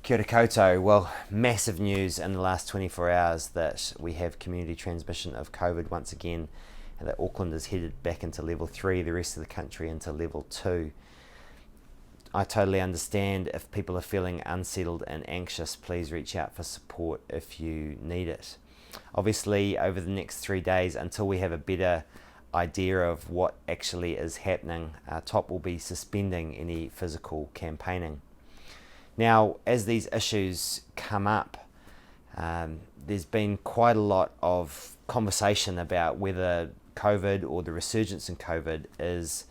Kia ora koutou. Well, massive news in the last 24 hours that we have community transmission of COVID once again, and that Auckland is headed back into level 3, the rest of the country into level 2. I totally understand if people are feeling unsettled and anxious. Please reach out for support if you need it. Obviously, over the next 3 days, until we have a better idea of what actually is happening, TOP will be suspending any physical campaigning. Now, as these issues come up, there's been quite a lot of conversation about whether COVID or the resurgence in COVID is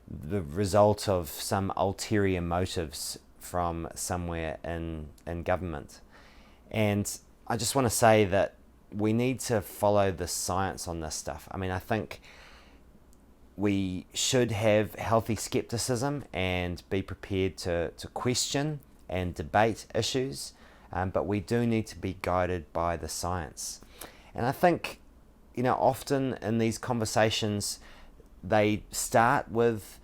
the result of some ulterior motives from somewhere in government. And I just want to say that we need to follow the science on this stuff. I mean, I think we should have healthy skepticism and be prepared to question and debate issues, but we do need to be guided by the science. And I think, often in these conversations, they start with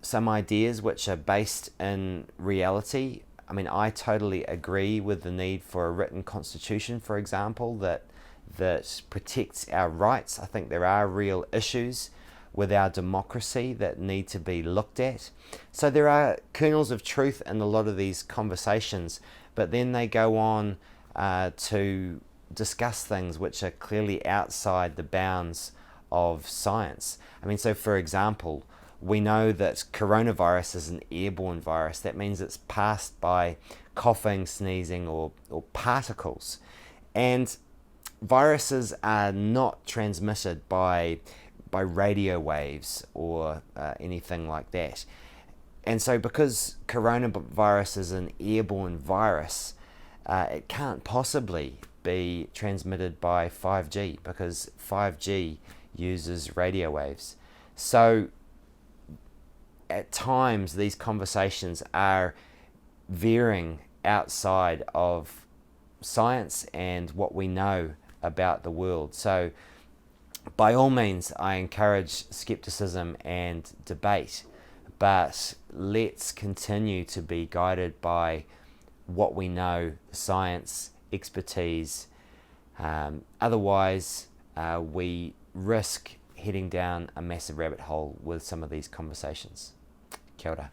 some ideas which are based in reality. I mean, I totally agree with the need for a written constitution, for example, that protects our rights. I think there are real issues with our democracy that need to be looked at. So there are kernels of truth in a lot of these conversations, but then they go on to discuss things which are clearly outside the bounds of science. I mean, so for example, we know that coronavirus is an airborne virus. That means it's passed by coughing, sneezing, or particles. And viruses are not transmitted by radio waves or anything like that. And so because coronavirus is an airborne virus, it can't possibly be transmitted by 5G because 5G uses radio waves. So at times these conversations are veering outside of science and what we know about the world. So by all means, I encourage skepticism and debate, but let's continue to be guided by what we know, science, expertise. Otherwise, we risk heading down a massive rabbit hole with some of these conversations. Kia ora.